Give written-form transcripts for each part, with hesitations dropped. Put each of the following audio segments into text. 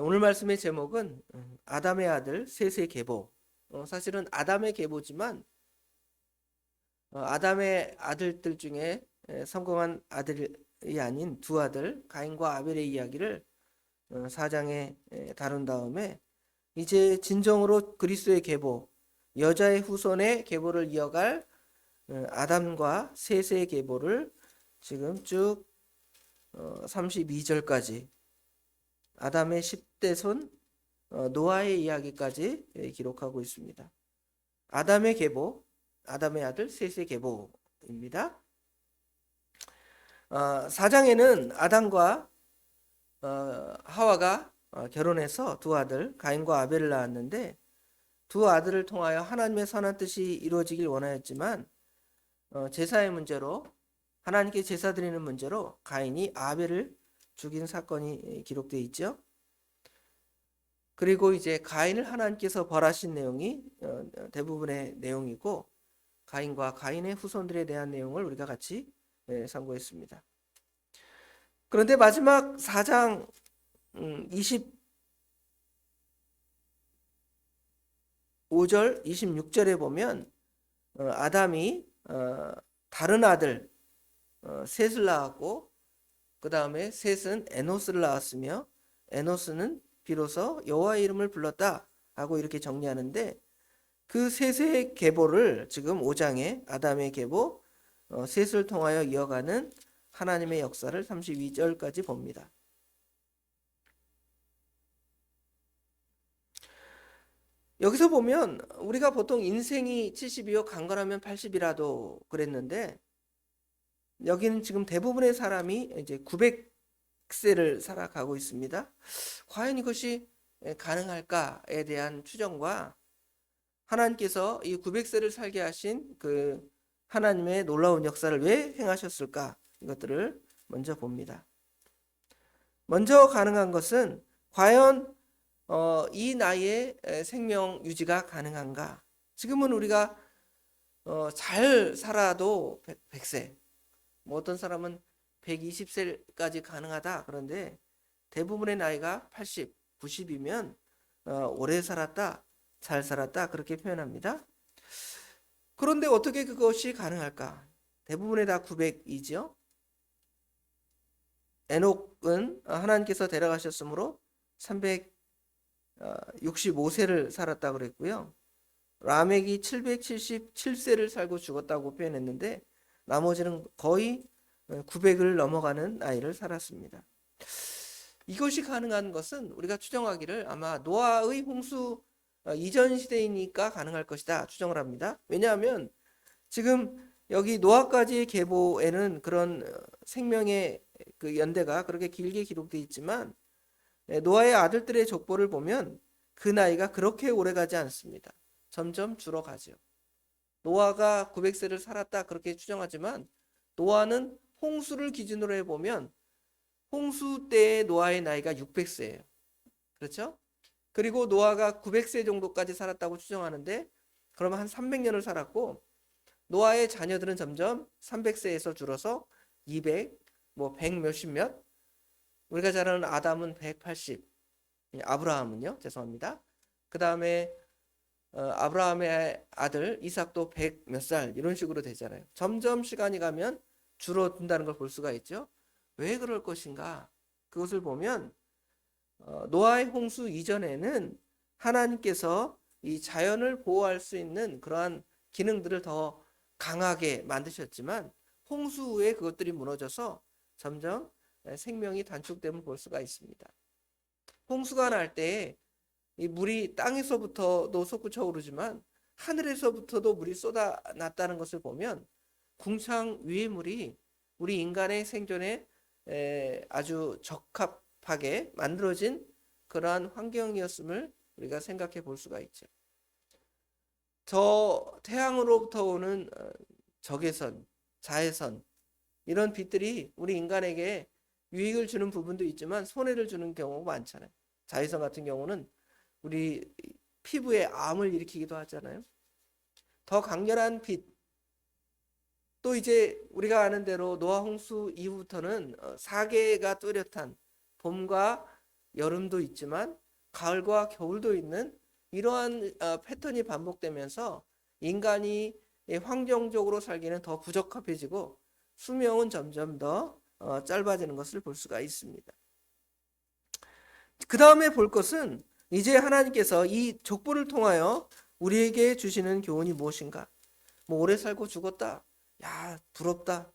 오늘 말씀의 제목은 아담의 아들 셋의 계보. 사실은 아담의 계보지만 아담의 아들들 중에 성공한 아들이 아닌 두 아들 가인과 아벨의 이야기를 4장에 다룬 다음에 이제 진정으로 그리스도의 계보, 여자의 후손의 계보를 이어갈 아담과 셋의 계보를 지금 쭉 32절까지 아담의 10대 손 노아의 이야기까지 기록하고 있습니다. 아담의 계보, 아담의 아들 셋의 계보입니다. 4장에는 아담과 하와가 결혼해서 두 아들 가인과 아벨을 낳았는데 두 아들을 통하여 하나님의 선한 뜻이 이루어지길 원하였지만 제사의 문제로 하나님께 제사 드리는 문제로 가인이 아벨을 죽인 사건이 기록되어 있죠. 그리고 이제 가인을 하나님께서 벌하신 내용이 대부분의 내용이고 가인과 가인의 후손들에 대한 내용을 우리가 같이 상고했습니다. 그런데 마지막 4장 25절 26절에 보면 아담이 다른 아들 셋을 낳았고 그 다음에 셋은 에노스를 낳았으며 에노스는 비로소 여호와의 이름을 불렀다 하고 이렇게 정리하는데 그 셋의 계보를 지금 5장에 아담의 계보 셋을 통하여 이어가는 하나님의 역사를 32절까지 봅니다. 여기서 보면 우리가 보통 인생이 70이요 강건하면 80이라도 그랬는데 여기는 지금 대부분의 사람이 이제 900세를 살아가고 있습니다. 과연 이것이 가능할까에 대한 추정과 하나님께서 이 900세를 살게 하신 그 하나님의 놀라운 역사를 왜 행하셨을까? 이것들을 먼저 봅니다. 먼저 가능한 것은 과연 이 나이에 생명 유지가 가능한가? 지금은 우리가 잘 살아도 100세, 뭐 어떤 사람은 120세까지 가능하다. 그런데 대부분의 나이가 80, 90이면 오래 살았다, 잘 살았다 그렇게 표현합니다. 그런데 어떻게 그것이 가능할까? 대부분의 다 900이죠. 에녹은 하나님께서 데려가셨으므로 365세를 살았다고 그랬고요. 라멕이 777세를 살고 죽었다고 표현했는데 나머지는 거의 900을 넘어가는 나이를 살았습니다. 이것이 가능한 것은 우리가 추정하기를 아마 노아의 홍수 이전 시대이니까 가능할 것이다 추정을 합니다. 왜냐하면 지금 여기 노아까지의 계보에는 그런 생명의 그 연대가 그렇게 길게 기록되어 있지만 노아의 아들들의 족보를 보면 그 나이가 그렇게 오래 가지 않습니다. 점점 줄어가죠. 노아가 900세를 살았다 그렇게 추정하지만 노아는 홍수를 기준으로 해보면 홍수 때의 노아의 나이가 600세예요. 그렇죠? 그리고 노아가 900세 정도까지 살았다고 추정하는데 그러면 한 300년을 살았고 노아의 자녀들은 점점 300세에서 줄어서 200, 뭐 100 몇십 몇, 우리가 잘 아는 아담은 180, 아브라함은요, 죄송합니다. 그 다음에 아브라함의 아들 이삭도 100 몇 살 이런 식으로 되잖아요. 점점 시간이 가면 줄어든다는 걸 볼 수가 있죠. 왜 그럴 것인가? 그것을 보면 노아의 홍수 이전에는 하나님께서 이 자연을 보호할 수 있는 그러한 기능들을 더 강하게 만드셨지만 홍수 후에 그것들이 무너져서 점점 생명이 단축됨을 볼 수가 있습니다. 홍수가 날 때 이 물이 땅에서부터도 솟구쳐 오르지만 하늘에서부터도 물이 쏟아났다는 것을 보면 궁창 위의 물이 우리 인간의 생존에 아주 적합하게 만들어진 그러한 환경이었음을 우리가 생각해 볼 수가 있죠. 저 태양으로부터 오는 적외선, 자외선 이런 빛들이 우리 인간에게 유익을 주는 부분도 있지만 손해를 주는 경우가 많잖아요. 자외선 같은 경우는 우리 피부에 암을 일으키기도 하잖아요. 더 강렬한 빛, 또 이제 우리가 아는 대로 노아 홍수 이후부터는 사계가 뚜렷한 봄과 여름도 있지만 가을과 겨울도 있는 이러한 패턴이 반복되면서 인간이 환경적으로 살기는 더 부적합해지고 수명은 점점 더 짧아지는 것을 볼 수가 있습니다. 그 다음에 볼 것은 이제 하나님께서 이 족보를 통하여 우리에게 주시는 교훈이 무엇인가? 뭐 오래 살고 죽었다. 야, 부럽다.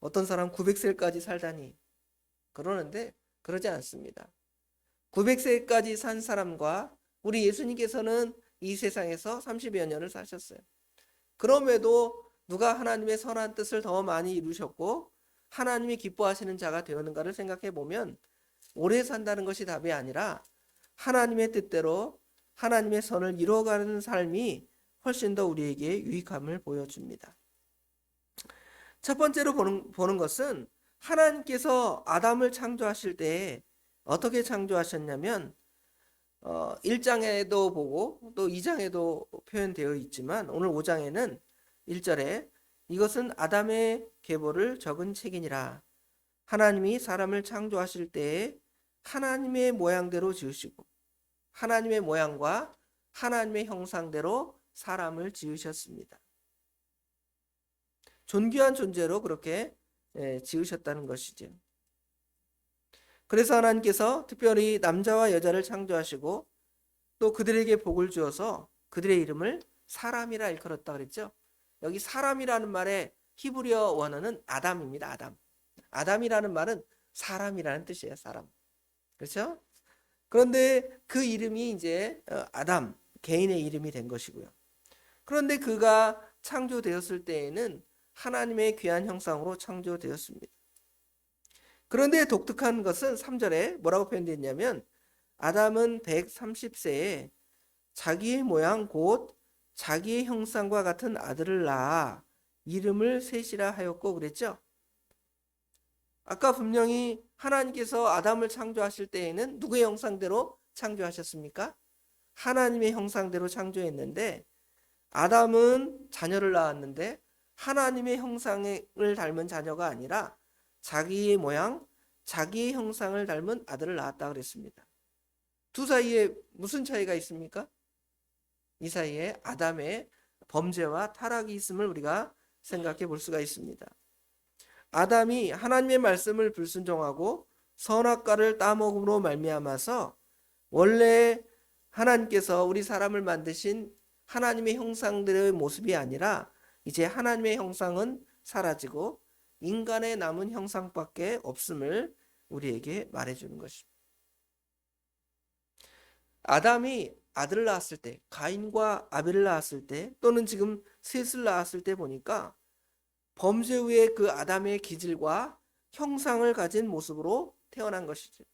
어떤 사람 900세까지 살다니. 그러는데 그러지 않습니다. 900세까지 산 사람과 우리 예수님께서는 이 세상에서 30여 년을 사셨어요. 그럼에도 누가 하나님의 선한 뜻을 더 많이 이루셨고 하나님이 기뻐하시는 자가 되었는가를 생각해 보면 오래 산다는 것이 답이 아니라 하나님의 뜻대로 하나님의 선을 이루어가는 삶이 훨씬 더 우리에게 유익함을 보여줍니다. 첫 번째로 보는 것은 하나님께서 아담을 창조하실 때 어떻게 창조하셨냐면 1장에도 보고 또 2장에도 표현되어 있지만 오늘 5장에는 1절에 이것은 아담의 계보를 적은 책이니라. 하나님이 사람을 창조하실 때에 하나님의 모양대로 지으시고 하나님의 모양과 하나님의 형상대로 사람을 지으셨습니다. 존귀한 존재로 그렇게 지으셨다는 것이죠. 그래서 하나님께서 특별히 남자와 여자를 창조하시고 또 그들에게 복을 주어서 그들의 이름을 사람이라 일컬었다 그랬죠. 여기 사람이라는 말의 히브리어 원어는 아담입니다. 아담. 아담이라는 말은 사람이라는 뜻이에요. 사람. 그렇죠? 그런데 그 이름이 이제 아담, 개인의 이름이 된 것이고요. 그런데 그가 창조되었을 때에는 하나님의 귀한 형상으로 창조되었습니다. 그런데 독특한 것은 3절에 뭐라고 표현되어 있냐면 아담은 130세에 자기의 모양 곧 자기의 형상과 같은 아들을 낳아 이름을 셋이라 하였고 그랬죠. 아까 분명히 하나님께서 아담을 창조하실 때에는 누구의 형상대로 창조하셨습니까? 하나님의 형상대로 창조했는데 아담은 자녀를 낳았는데 하나님의 형상을 닮은 자녀가 아니라 자기의 모양, 자기의 형상을 닮은 아들을 낳았다 그랬습니다. 두 사이에 무슨 차이가 있습니까? 이 사이에 아담의 범죄와 타락이 있음을 우리가 생각해 볼 수가 있습니다. 아담이 하나님의 말씀을 불순종하고 선악과를 따먹음으로 말미암아서 원래 하나님께서 우리 사람을 만드신 하나님의 형상들의 모습이 아니라 이제 하나님의 형상은 사라지고 인간의 남은 형상밖에 없음을 우리에게 말해주는 것입니다. 아담이 아들을 낳았을 때, 가인과 아벨을 낳았을 때, 또는 지금 셋을 낳았을 때 보니까 범죄 후에 그 아담의 기질과 형상을 가진 모습으로 태어난 것이죠.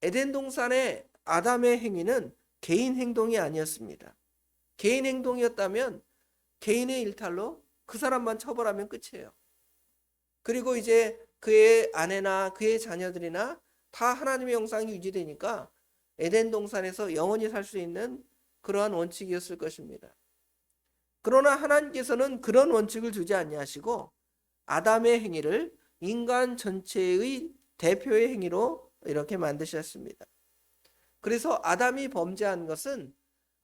에덴 동산의 아담의 행위는 개인 행동이 아니었습니다. 개인 행동이었다면 개인의 일탈로 그 사람만 처벌하면 끝이에요. 그리고 이제 그의 아내나 그의 자녀들이나 다 하나님의 형상이 유지되니까 에덴 동산에서 영원히 살 수 있는 그러한 원칙이었을 것입니다. 그러나 하나님께서는 그런 원칙을 두지 아니하시고 아담의 행위를 인간 전체의 대표의 행위로 이렇게 만드셨습니다. 그래서 아담이 범죄한 것은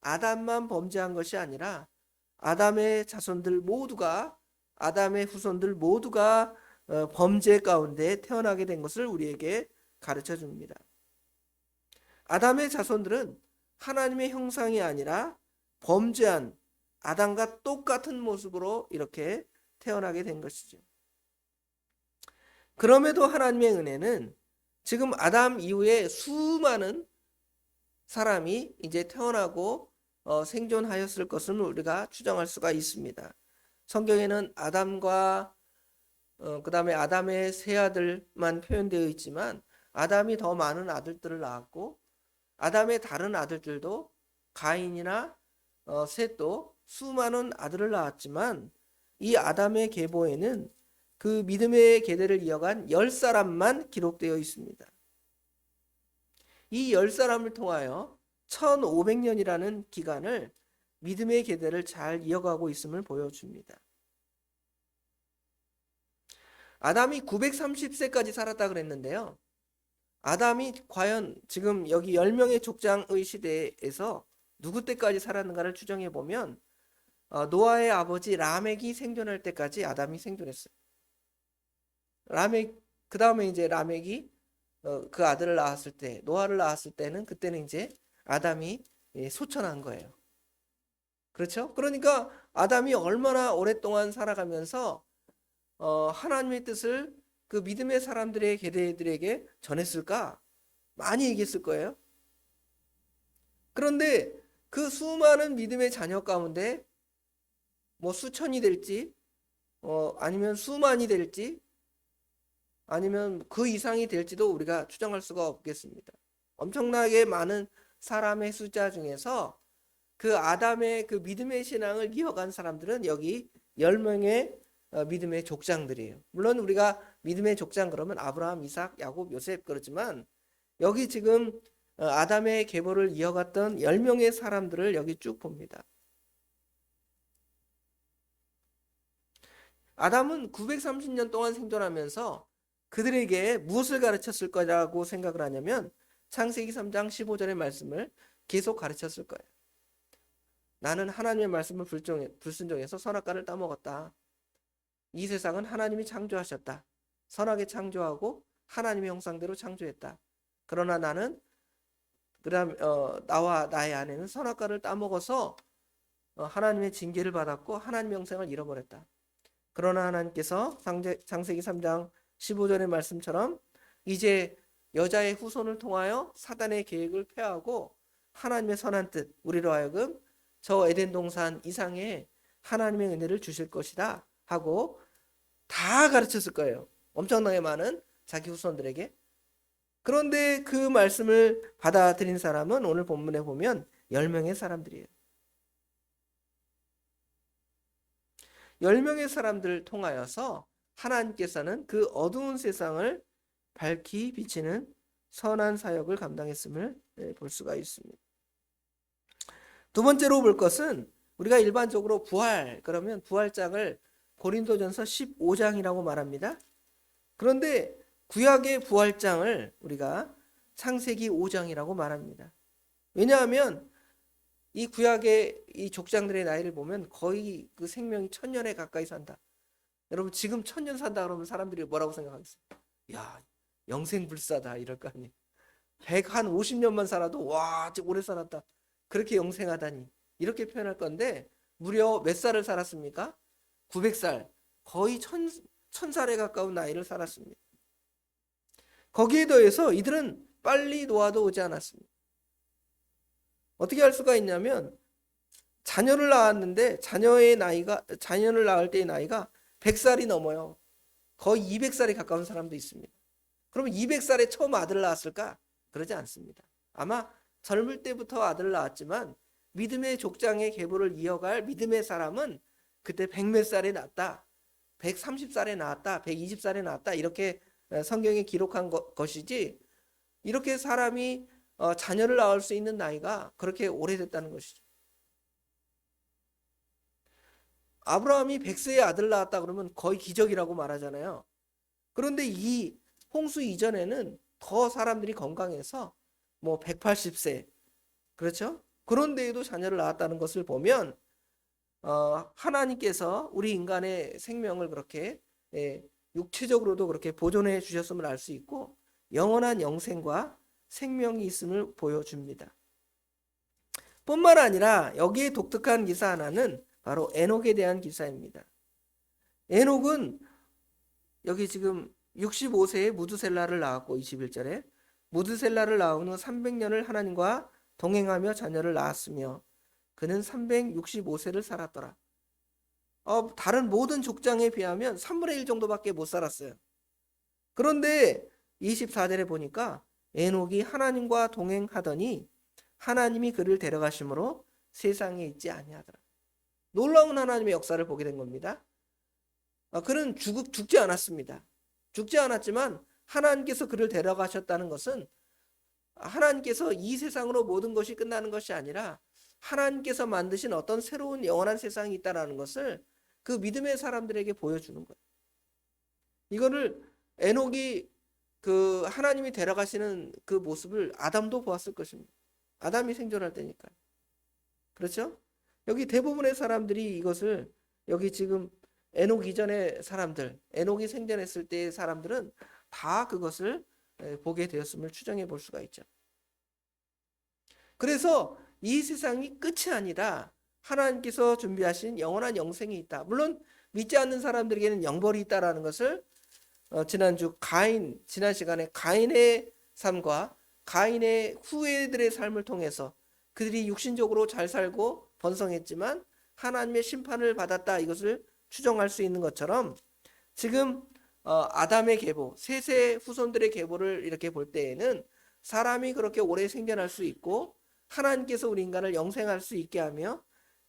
아담만 범죄한 것이 아니라 아담의 자손들 모두가 아담의 후손들 모두가 범죄 가운데 태어나게 된 것을 우리에게 가르쳐 줍니다. 아담의 자손들은 하나님의 형상이 아니라 범죄한 아담과 똑같은 모습으로 이렇게 태어나게 된 것이죠. 그럼에도 하나님의 은혜는 지금 아담 이후에 수많은 사람이 이제 태어나고 생존하였을 것을 우리가 추정할 수가 있습니다. 성경에는 아담과 그 다음에 아담의 세 아들만 표현되어 있지만 아담이 더 많은 아들들을 낳았고 아담의 다른 아들들도 가인이나 셋도 수많은 아들을 낳았지만 이 아담의 계보에는 그 믿음의 계대를 이어간 10사람만 기록되어 있습니다. 이 10사람을 통하여 1500년이라는 기간을 믿음의 계대를 잘 이어가고 있음을 보여줍니다. 아담이 930세까지 살았다 그랬는데요. 아담이 과연 지금 여기 10명의 족장의 시대에서 누구 때까지 살았는가를 추정해 보면 노아의 아버지 라멕이 생존할 때까지 아담이 생존했어요. 라멕 그 다음에 이제 라멕이 그 아들을 낳았을 때, 노아를 낳았을 때는 그때는 이제 아담이 소천한 거예요. 그렇죠? 그러니까 아담이 얼마나 오랫동안 살아가면서 하나님의 뜻을 그 믿음의 사람들의 계대들에게 전했을까? 많이 얘기했을 거예요. 그런데 그 수많은 믿음의 자녀 가운데 뭐 수천이 될지, 아니면 수만이 될지, 아니면 그 이상이 될지도 우리가 추정할 수가 없겠습니다. 엄청나게 많은 사람의 숫자 중에서 그 아담의 그 믿음의 신앙을 이어간 사람들은 여기 10명의 믿음의 족장들이에요. 물론 우리가 믿음의 족장 그러면 아브라함, 이삭, 야곱, 요셉 그렇지만 여기 지금 아담의 계보를 이어갔던 10명의 사람들을 여기 쭉 봅니다. 아담은 930년 동안 생존하면서 그들에게 무엇을 가르쳤을 거라고 생각을 하냐면 창세기 3장 15절의 말씀을 계속 가르쳤을 거예요. 나는 하나님의 말씀을 불순종해서 선악과를 따먹었다. 이 세상은 하나님이 창조하셨다. 선하게 창조하고 하나님의 형상대로 창조했다. 그러나 나는 나와 나의 아내는 선악과를 따먹어서 하나님의 징계를 받았고 하나님의 형상을 잃어버렸다. 그러나 하나님께서 창세기 3장 15절의 말씀처럼 이제 여자의 후손을 통하여 사단의 계획을 폐하고 하나님의 선한 뜻, 우리로 하여금 저 에덴 동산 이상의 하나님의 은혜를 주실 것이다 하고 다 가르쳤을 거예요. 엄청나게 많은 자기 후손들에게. 그런데 그 말씀을 받아들인 사람은 오늘 본문에 보면 10명의 사람들이에요. 10명의 사람들을 통하여서 하나님께서는 그 어두운 세상을 밝히 비치는 선한 사역을 감당했음을 볼 수가 있습니다. 두 번째로 볼 것은 우리가 일반적으로 부활 그러면 부활장을 고린도전서 15장이라고 말합니다. 그런데 구약의 부활장을 우리가 창세기 5장이라고 말합니다. 왜냐하면 이 구약의 이 족장들의 나이를 보면 거의 그 생명이 1000년에 가까이 산다. 여러분 지금 1000년 산다 그러면 사람들이 뭐라고 생각하겠어요? 야, 영생불사다 이럴 거 아니에요. 150년만 살아도 와, 오래 살았다. 그렇게 영생하다니 이렇게 표현할 건데 무려 몇 살을 살았습니까? 900살, 거의 1000살에 가까운 나이를 살았습니다. 거기에 더해서 이들은 빨리 노아도 오지 않았습니다. 어떻게 할 수가 있냐면 자녀를 낳았는데 자녀를 낳을 때의 나이가 100살이 넘어요. 거의 200살에 가까운 사람도 있습니다. 그러면 200살에 처음 아들을 낳았을까? 그러지 않습니다. 아마 젊을 때부터 아들을 낳았지만 믿음의 족장의 계보를 이어갈 믿음의 사람은 그때 100몇 살에 낳았다, 130살에 낳았다, 120살에 낳았다 이렇게 성경에 기록한 것이지 이렇게 사람이 자녀를 낳을 수 있는 나이가 그렇게 오래됐다는 것이죠. 아브라함이 100세에 아들 낳았다 그러면 거의 기적이라고 말하잖아요. 그런데 이 홍수 이전에는 더 사람들이 건강해서 뭐 180세 그렇죠? 그런데에도 자녀를 낳았다는 것을 보면 하나님께서 우리 인간의 생명을 그렇게 육체적으로도 그렇게 보존해 주셨음을 알 수 있고 영원한 영생과 생명이 있음을 보여줍니다. 뿐만 아니라 여기에 독특한 기사 하나는 바로 에녹에 대한 기사입니다. 에녹은 여기 지금 65세에 무드셀라를 낳았고 21절에 무드셀라를 낳은 후 300년을 하나님과 동행하며 자녀를 낳았으며 그는 365세를 살았더라. 다른 모든 족장에 비하면 3분의 1 정도밖에 못 살았어요. 그런데 24절에 보니까 에녹이 하나님과 동행하더니 하나님이 그를 데려가심으로 세상에 있지 아니하더라. 놀라운 하나님의 역사를 보게 된 겁니다. 그는 죽지 않았습니다. 죽지 않았지만 하나님께서 그를 데려가셨다는 것은 하나님께서 이 세상으로 모든 것이 끝나는 것이 아니라 하나님께서 만드신 어떤 새로운 영원한 세상이 있다는 것을 그 믿음의 사람들에게 보여주는 거예요. 이거를 에녹이 그 하나님이 데려가시는 그 모습을 아담도 보았을 것입니다. 아담이 생존할 때니까. 그렇죠? 여기 대부분의 사람들이 이것을 여기 지금 에녹 이전의 사람들, 에녹이 생존했을 때의 사람들은 다 그것을 보게 되었음을 추정해 볼 수가 있죠. 그래서 이 세상이 끝이 아니라 하나님께서 준비하신 영원한 영생이 있다. 물론 믿지 않는 사람들에게는 영벌이 있다라는 것을 지난 시간에 가인의 삶과 가인의 후예들의 삶을 통해서 그들이 육신적으로 잘 살고 번성했지만 하나님의 심판을 받았다, 이것을 추정할 수 있는 것처럼 지금 아담의 계보, 셋의 후손들의 계보를 이렇게 볼 때에는 사람이 그렇게 오래 생존할 수 있고 하나님께서 우리 인간을 영생할 수 있게 하며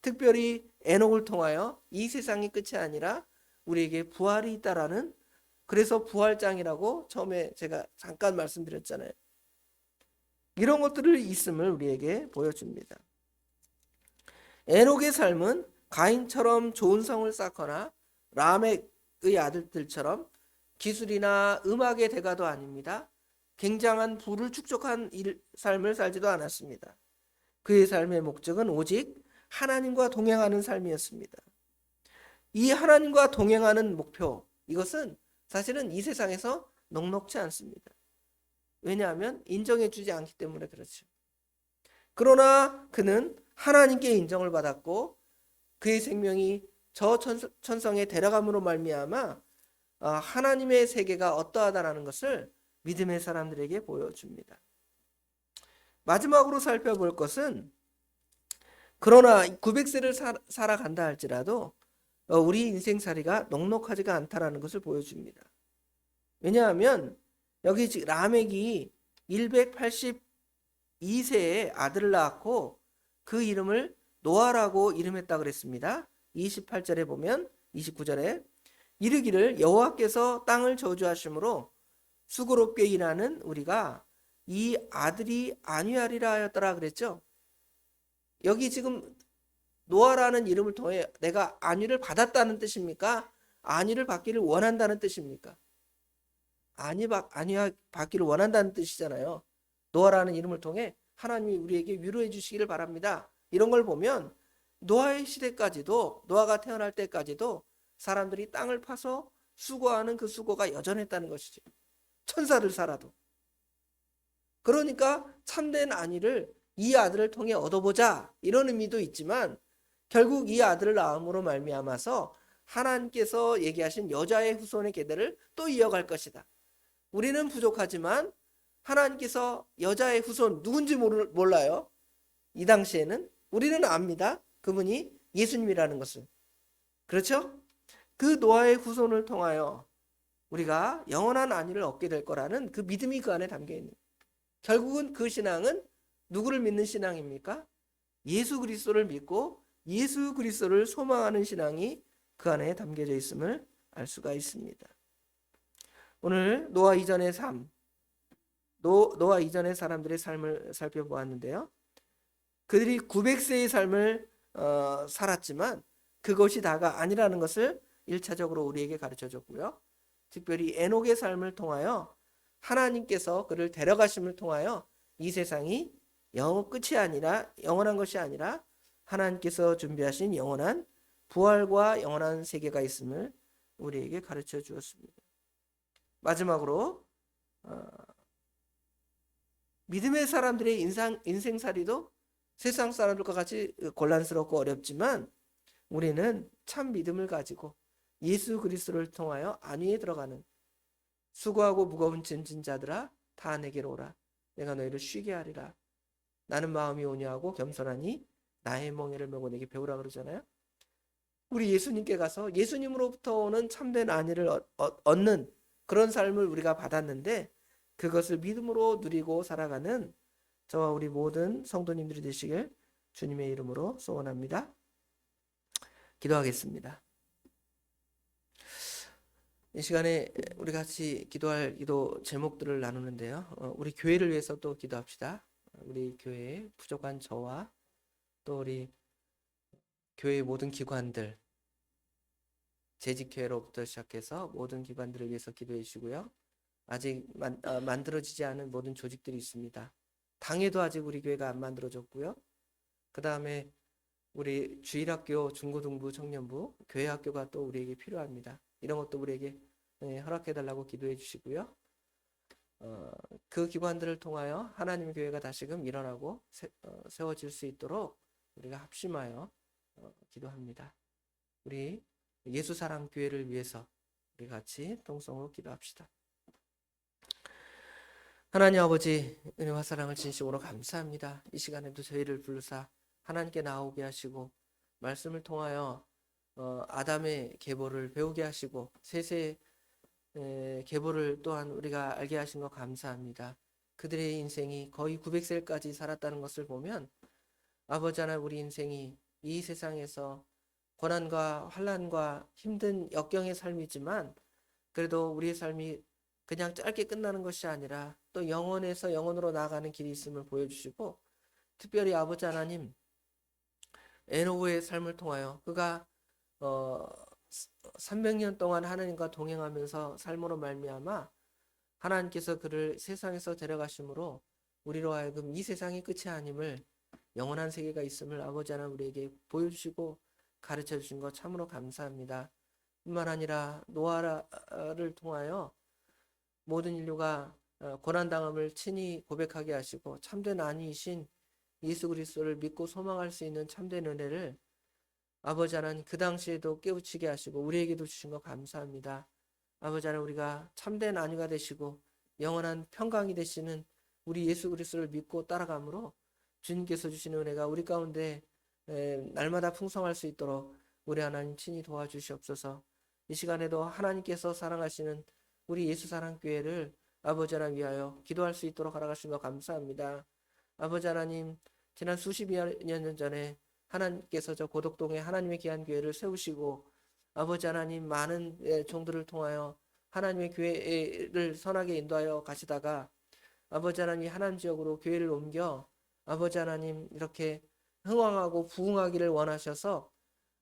특별히 에녹을 통하여 이 세상이 끝이 아니라 우리에게 부활이 있다라는, 그래서 부활장이라고 처음에 제가 잠깐 말씀드렸잖아요. 이런 것들을 있음을 우리에게 보여줍니다. 에녹의 삶은 가인처럼 좋은 성을 쌓거나 라멕의 아들들처럼 기술이나 음악의 대가도 아닙니다. 굉장한 부를 축적한 삶을 살지도 않았습니다. 그의 삶의 목적은 오직 하나님과 동행하는 삶이었습니다. 이 하나님과 동행하는 목표, 이것은 사실은 이 세상에서 넉넉지 않습니다. 왜냐하면 인정해 주지 않기 때문에 그렇죠. 그러나 그는 하나님께 인정을 받았고 그의 생명이 저 천성에 데려감으로 말미암아 하나님의 세계가 어떠하다라는 것을 믿음의 사람들에게 보여줍니다. 마지막으로 살펴볼 것은, 그러나 900세를 살아간다 할지라도 우리 인생살이가 넉넉하지가 않다라는 것을 보여줍니다. 왜냐하면 여기 지금 라멕이 182세에 아들을 낳았고 그 이름을 노아라고 이름했다 그랬습니다. 28절에 보면, 29절에 이르기를 여호와께서 땅을 저주하심으로 수고롭게 일하는 우리가 이 아들이 안위하리라 하였더라 그랬죠. 여기 지금 노아라는 이름을 통해 내가 안위를 받았다는 뜻입니까? 안위를 받기를 원한다는 뜻입니까? 안위 받기를 원한다는 뜻이잖아요. 노아라는 이름을 통해 하나님이 우리에게 위로해 주시기를 바랍니다. 이런 걸 보면 노아의 시대까지도, 노아가 태어날 때까지도 사람들이 땅을 파서 수고하는 그 수고가 여전했다는 것이죠. 천사를 살아도. 그러니까 참된 안위를 이 아들을 통해 얻어보자, 이런 의미도 있지만 결국 이 아들을 낳음으로 말미암아서 하나님께서 얘기하신 여자의 후손의 계대를 또 이어갈 것이다. 우리는 부족하지만 하나님께서 여자의 후손 누군지 몰라요. 이 당시에는 우리는 압니다. 그분이 예수님이라는 것을. 그렇죠? 그 노아의 후손을 통하여 우리가 영원한 안위를 얻게 될 거라는 그 믿음이 그 안에 담겨 있는. 결국은 그 신앙은 누구를 믿는 신앙입니까? 예수 그리스도를 믿고 예수 그리스도를 소망하는 신앙이 그 안에 담겨져 있음을 알 수가 있습니다. 오늘 노아 이전의 삶, 노아 이전의 사람들의 삶을 살펴보았는데요. 그들이 900세의 삶을 살았지만 그것이 다가 아니라는 것을 1차적으로 우리에게 가르쳐 줬고요. 특별히 에녹의 삶을 통하여 하나님께서 그를 데려가심을 통하여 이 세상이 끝이 아니라, 영원한 것이 아니라 하나님께서 준비하신 영원한 부활과 영원한 세계가 있음을 우리에게 가르쳐 주었습니다. 마지막으로 믿음의 사람들의 인생살이도 세상 사람들과 같이 곤란스럽고 어렵지만 우리는 참 믿음을 가지고 예수 그리스도를 통하여 안위에 들어가는, 수고하고 무거운 짐진 자들아 다 내게로 오라, 내가 너희를 쉬게 하리라, 나는 마음이 온유하고 겸손하니 나의 멍에를 메고 내게 배우라 그러잖아요. 우리 예수님께 가서 예수님으로부터 오는 참된 안위를 얻는 그런 삶을 우리가 받았는데 그것을 믿음으로 누리고 살아가는 저와 우리 모든 성도님들이 되시길 주님의 이름으로 소원합니다. 기도하겠습니다. 이 시간에 우리 같이 기도할 기도 제목들을 나누는데요. 우리 교회를 위해서 또 기도합시다. 우리 교회에 부족한 저와 또 우리 교회의 모든 기관들, 재직회로부터 시작해서 모든 기관들을 위해서 기도해 주시고요. 아직 만들어지지 않은 모든 조직들이 있습니다. 당회도 아직 우리 교회가 안 만들어졌고요. 그 다음에 우리 주일학교, 중고등부, 청년부, 교회학교가 또 우리에게 필요합니다. 이런 것도 우리에게 허락해달라고 기도해 주시고요. 그 기관들을 통하여 하나님 교회가 다시금 일어나고 세워질 수 있도록 우리가 합심하여 기도합니다. 우리 예수사랑교회를 위해서 우리 같이 통성으로 기도합시다. 하나님 아버지, 은혜와 사랑을 진심으로 감사합니다. 이 시간에도 저희를 부르사 하나님께 나오게 하시고 말씀을 통하여 아담의 계보를 배우게 하시고 셋의 계보를 또한 우리가 알게 하신 것 감사합니다. 그들의 인생이 거의 900세까지 살았다는 것을 보면 아버지 하나님, 우리 인생이 이 세상에서 고난과 환난과 힘든 역경의 삶이지만 그래도 우리의 삶이 그냥 짧게 끝나는 것이 아니라 또 영원에서 영원으로 나아가는 길이 있음을 보여주시고, 특별히 아버지 하나님, 에노브의 삶을 통하여 그가 300년 동안 하나님과 동행하면서 삶으로 말미암아 하나님께서 그를 세상에서 데려가심으로 우리로 하여금 이 세상이 끝이 아님을, 영원한 세계가 있음을 아버지 하나님 우리에게 보여주시고 가르쳐 주신 것 참으로 감사합니다. 뿐만 아니라 노아를 통하여 모든 인류가 고난당함을 친히 고백하게 하시고 참된 안위이신 예수 그리스도를 믿고 소망할 수 있는 참된 은혜를 아버지 하나님 그 당시에도 깨우치게 하시고 우리에게도 주신 것 감사합니다. 아버지 하나님, 우리가 참된 안위가 되시고 영원한 평강이 되시는 우리 예수 그리스도를 믿고 따라감으로 주님께서 주시는 은혜가 우리 가운데 날마다 풍성할 수 있도록 우리 하나님 친히 도와주시옵소서. 이 시간에도 하나님께서 사랑하시는 우리 예수사랑교회를 아버지 하나님 위하여 기도할 수 있도록 허락하신 것 감사합니다. 아버지 하나님, 지난 수십여 년 전에 하나님께서 저 고덕동에 하나님의 귀한 교회를 세우시고 아버지 하나님 많은 종들을 통하여 하나님의 교회를 선하게 인도하여 가시다가 아버지 하나님 하나님 지역으로 교회를 옮겨 아버지 하나님 이렇게 흥왕하고 부흥하기를 원하셔서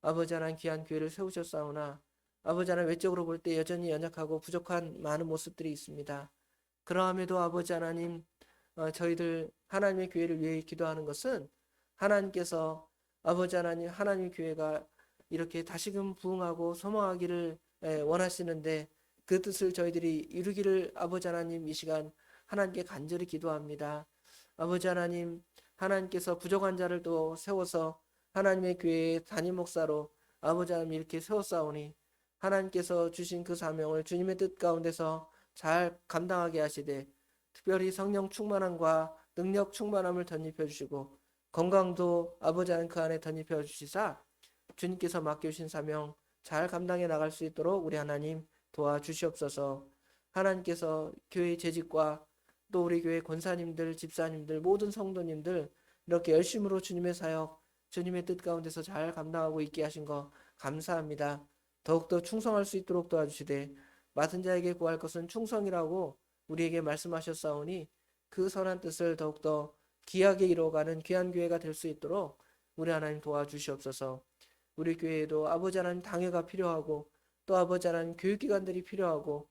아버지 하나님 귀한 교회를 세우셨사오나 아버지 하나님 외적으로 볼 때 여전히 연약하고 부족한 많은 모습들이 있습니다. 그러함에도 아버지 하나님, 저희들 하나님의 교회를 위해 기도하는 것은 하나님께서 아버지 하나님 하나님의 교회가 이렇게 다시금 부흥하고 소망하기를 원하시는데 그 뜻을 저희들이 이루기를 아버지 하나님 이 시간 하나님께 간절히 기도합니다. 아버지 하나님, 하나님께서 부족한 자를 또 세워서 하나님의 교회의 담임 목사로 아버지 하나님 이렇게 세웠사오니 하나님께서 주신 그 사명을 주님의 뜻 가운데서 잘 감당하게 하시되 특별히 성령 충만함과 능력 충만함을 덧입혀 주시고 건강도 아버지 하나님 그 안에 덧입혀 주시사 주님께서 맡겨주신 사명 잘 감당해 나갈 수 있도록 우리 하나님 도와주시옵소서. 하나님께서 교회 재직과 또 우리 교회 권사님들, 집사님들, 모든 성도님들 이렇게 열심으로 주님의 사역, 주님의 뜻 가운데서 잘 감당하고 있게 하신 거 감사합니다. 더욱더 충성할 수 있도록 도와주시되 맡은 자에게 구할 것은 충성이라고 우리에게 말씀하셨사오니 그 선한 뜻을 더욱더 귀하게 이루어가는 귀한 교회가 될 수 있도록 우리 하나님 도와주시옵소서. 우리 교회에도 아버지 하나님 당회가 필요하고 또 아버지 하나님 교육기관들이 필요하고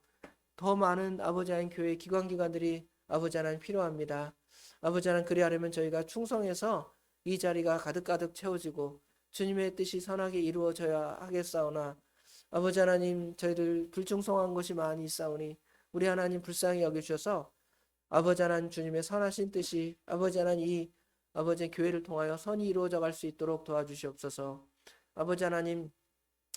더 많은 아버지 하나님 교회 기관기관들이 아버지 하나님 필요합니다. 아버지 하나님 그리하려면 저희가 충성해서 이 자리가 가득가득 채워지고 주님의 뜻이 선하게 이루어져야 하겠사오나 아버지 하나님 저희들 불충성한 것이 많이 있사오니 우리 하나님 불쌍히 여겨주셔서 아버지 하나님 주님의 선하신 뜻이 아버지 하나님 이 아버지 교회를 통하여 선이 이루어져 갈 수 있도록 도와주시옵소서. 아버지 하나님,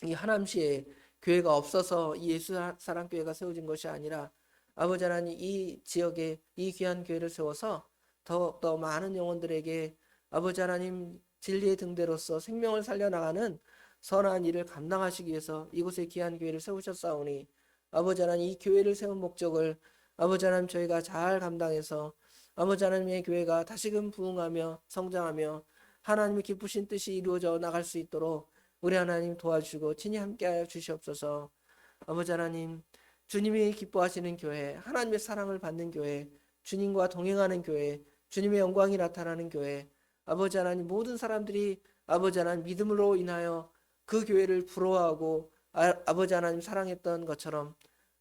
이 하남시에 교회가 없어서 이 예수사랑교회가 세워진 것이 아니라 아버지 하나님 이 지역에 이 귀한 교회를 세워서 더욱더 많은 영혼들에게 아버지 하나님 진리의 등대로서 생명을 살려나가는 선한 일을 감당하시기 위해서 이곳에 귀한 교회를 세우셨사오니 아버지 하나님 이 교회를 세운 목적을 아버지 하나님 저희가 잘 감당해서 아버지 하나님의 교회가 다시금 부흥하며 성장하며 하나님의 기쁘신 뜻이 이루어져 나갈 수 있도록 우리 하나님 도와주시고 친히 함께하여 주시옵소서. 아버지 하나님, 주님이 기뻐하시는 교회, 하나님의 사랑을 받는 교회, 주님과 동행하는 교회, 주님의 영광이 나타나는 교회, 아버지 하나님 모든 사람들이 아버지 하나님 믿음으로 인하여 그 교회를 부러워하고 아버지 하나님 사랑했던 것처럼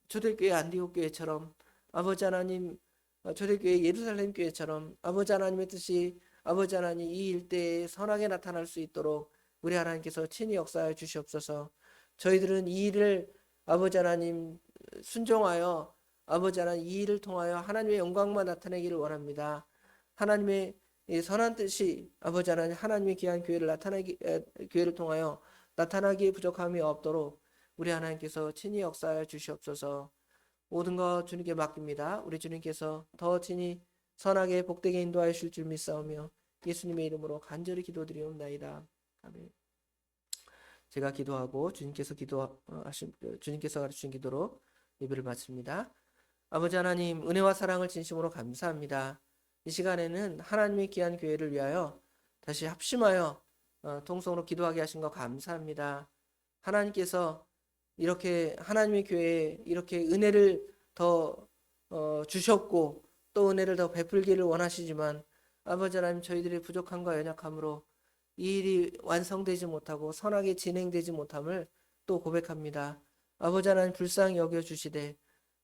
초대교회 안디옥교회처럼 아버지 하나님, 초대교회 예루살렘 교회처럼 아버지 하나님의 뜻이 아버지 하나님 이 일대에 선하게 나타날 수 있도록 우리 하나님께서 친히 역사하여 주시옵소서. 저희들은 이 일을 아버지 하나님 순종하여 아버지 하나님 이 일을 통하여 하나님의 영광만 나타내기를 원합니다. 하나님의 이 선한 뜻이 아버지 하나님 하나님의 귀한 교회를 교회를 통하여 나타나기에 부족함이 없도록 우리 하나님께서 친히 역사하여 주시옵소서. 모든 것 주님께 맡깁니다. 우리 주님께서 더 친히 선하게 복되게 인도하여 주실 줄 믿사오며 예수님의 이름으로 간절히 기도드리옵나이다. 아멘. 제가 기도하고 주님께서 가르치신 기도로 예배를 마칩니다. 아버지 하나님, 은혜와 사랑을 진심으로 감사합니다. 이 시간에는 하나님의 귀한 교회를 위하여 다시 합심하여 통성으로 기도하게 하신 것 감사합니다. 하나님께서 이렇게 하나님의 교회에 이렇게 은혜를 더 주셨고 또 은혜를 더 베풀기를 원하시지만 아버지 하나님, 저희들의 부족함과 연약함으로 이 일이 완성되지 못하고 선하게 진행되지 못함을 또 고백합니다. 아버지 하나님, 불쌍히 여겨주시되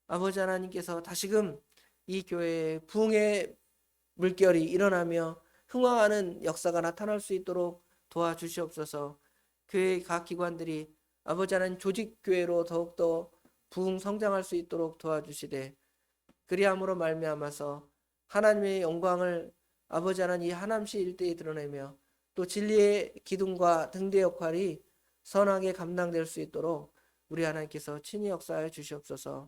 아버지 하나님께서 다시금 이 교회에 부흥의 물결이 일어나며 흥황하는 역사가 나타날 수 있도록 도와주시옵소서. 교회 각 기관들이 아버지 하나님 조직교회로 더욱더 부흥 성장할 수 있도록 도와주시되 그리함으로 말미암아서 하나님의 영광을 아버지 하나님 이 하남시 일대에 드러내며 또 진리의 기둥과 등대 역할이 선하게 감당될 수 있도록 우리 하나님께서 친히 역사하여 주시옵소서.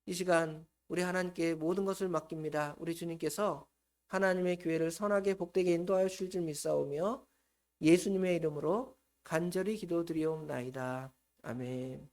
이 시간 우리 하나님께 모든 것을 맡깁니다. 우리 주님께서 하나님의 교회를 선하게 복되게 인도하여 주실 줄 믿사오며 예수님의 이름으로 간절히 기도드리옵나이다. 아멘.